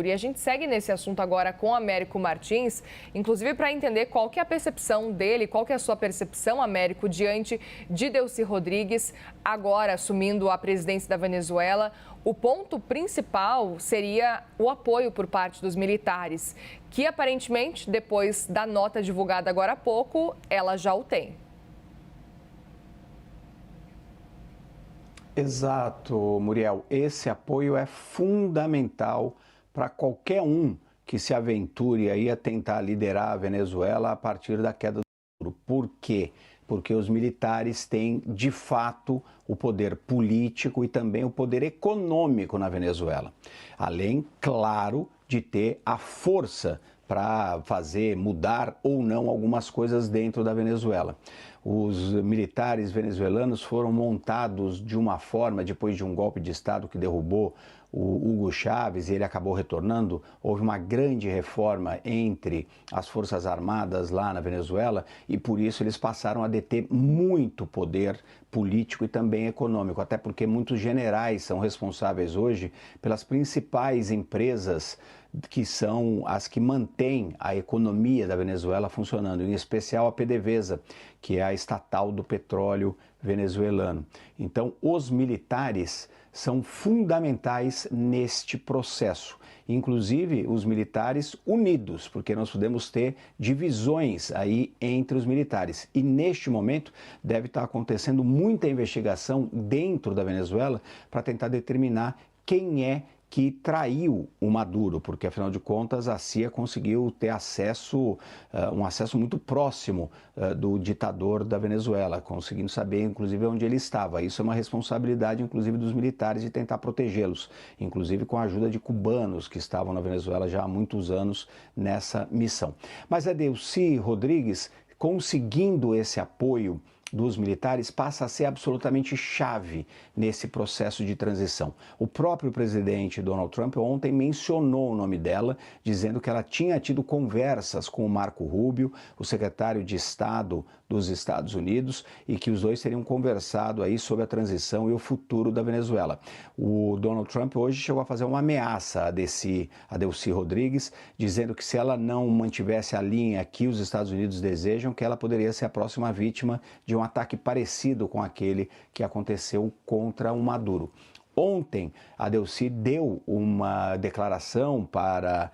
E a gente segue nesse assunto agora com Américo Martins, inclusive para entender qual que é a percepção dele, qual que é a sua percepção, Américo, diante de Delcy Rodrigues, agora assumindo a presidência da Venezuela. O ponto principal seria o apoio por parte dos militares, que aparentemente, depois da nota divulgada agora há pouco, ela já o tem. Exato, Muriel. Esse apoio é fundamental para qualquer um que se aventure aí a tentar liderar a Venezuela a partir da queda do Maduro. Por quê? Porque os militares têm, de fato, o poder político e também o poder econômico na Venezuela. Além, claro, de ter a força para fazer mudar ou não algumas coisas dentro da Venezuela. Os militares venezuelanos foram montados de uma forma, depois de um golpe de Estado que derrubou o Hugo Chávez e ele acabou retornando, houve uma grande reforma entre as Forças Armadas lá na Venezuela e por isso eles passaram a deter muito poder político e também econômico, até porque muitos generais são responsáveis hoje pelas principais empresas que são as que mantêm a economia da Venezuela funcionando, em especial a PDVSA, que é a estatal do petróleo venezuelano. Então, os militares são fundamentais neste processo, inclusive os militares unidos, porque nós podemos ter divisões aí entre os militares. E neste momento deve estar acontecendo muita investigação dentro da Venezuela para tentar determinar quem é que traiu o Maduro, porque afinal de contas a CIA conseguiu ter acesso, um acesso muito próximo do ditador da Venezuela, conseguindo saber inclusive onde ele estava. Isso é uma responsabilidade inclusive dos militares de tentar protegê-los, inclusive com a ajuda de cubanos que estavam na Venezuela já há muitos anos nessa missão. Mas a Delcy Rodrigues, conseguindo esse apoio dos militares, passa a ser absolutamente chave nesse processo de transição. O próprio presidente Donald Trump ontem mencionou o nome dela, dizendo que ela tinha tido conversas com o Marco Rubio, o secretário de Estado dos Estados Unidos, e que os dois teriam conversado aí sobre a transição e o futuro da Venezuela. O Donald Trump hoje chegou a fazer uma ameaça a Delcy Rodrigues, dizendo que se ela não mantivesse a linha que os Estados Unidos desejam, que ela poderia ser a próxima vítima de um ataque parecido com aquele que aconteceu contra o Maduro. Ontem, a Delcy deu uma declaração para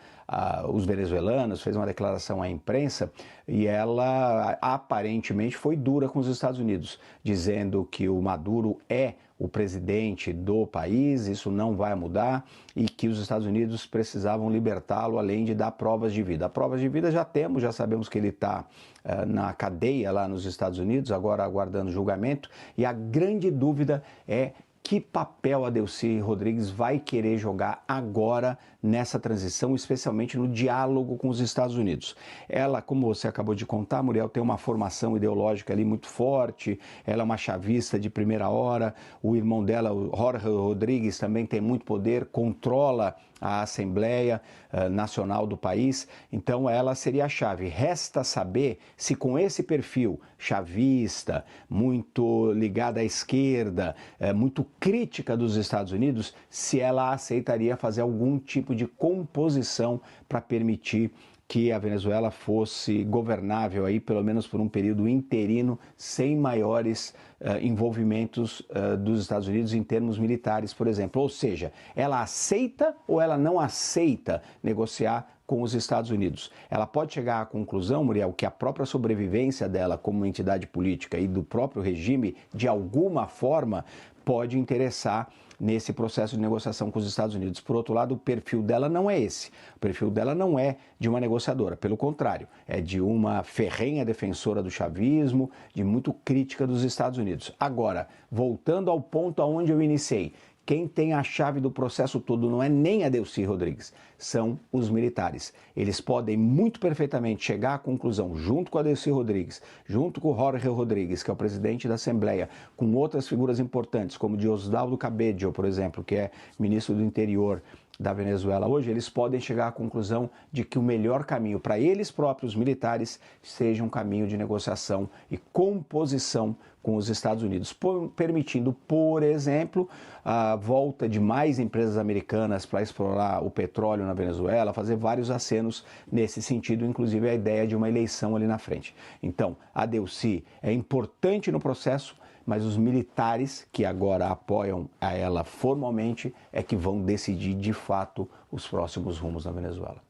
os venezuelanos, fez uma declaração à imprensa e ela aparentemente foi dura com os Estados Unidos, dizendo que o Maduro é o presidente do país, isso não vai mudar e que os Estados Unidos precisavam libertá-lo, além de dar provas de vida. Provas de vida já temos, já sabemos que ele está na cadeia lá nos Estados Unidos, agora aguardando julgamento, e a grande dúvida é que papel a Delcy Rodrigues vai querer jogar agora nessa transição, especialmente no diálogo com os Estados Unidos. Ela, como você acabou de contar, Muriel, tem uma formação ideológica ali muito forte, ela é uma chavista de primeira hora, o irmão dela, o Jorge Rodrigues, também tem muito poder, controla a Assembleia Nacional do país, então ela seria a chave. Resta saber se com esse perfil chavista, muito ligada à esquerda, muito crítica dos Estados Unidos, se ela aceitaria fazer algum tipo de composição para permitir que a Venezuela fosse governável aí, pelo menos por um período interino, sem maiores envolvimentos dos Estados Unidos em termos militares, por exemplo. Ou seja, ela aceita ou ela não aceita negociar com os Estados Unidos. Ela pode chegar à conclusão, Muriel, que a própria sobrevivência dela como entidade política e do próprio regime, de alguma forma, pode interessar nesse processo de negociação com os Estados Unidos. Por outro lado, o perfil dela não é esse. O perfil dela não é de uma negociadora, pelo contrário, é de uma ferrenha defensora do chavismo, de muito crítica dos Estados Unidos. Agora, voltando ao ponto aonde eu iniciei, quem tem a chave do processo todo não é nem a Delcy Rodrigues, são os militares. Eles podem muito perfeitamente chegar à conclusão, junto com a Delcy Rodrigues, junto com o Jorge Rodrigues, que é o presidente da Assembleia, com outras figuras importantes, como Diosdado Cabello, por exemplo, que é ministro do Interior da Venezuela hoje, eles podem chegar à conclusão de que o melhor caminho para eles próprios militares seja um caminho de negociação e composição com os Estados Unidos, permitindo, por exemplo, a volta de mais empresas americanas para explorar o petróleo na Venezuela, fazer vários acenos nesse sentido, inclusive a ideia de uma eleição ali na frente. Então, a Delcy é importante no processo, mas os militares que agora apoiam a ela formalmente é que vão decidir de fato os próximos rumos na Venezuela.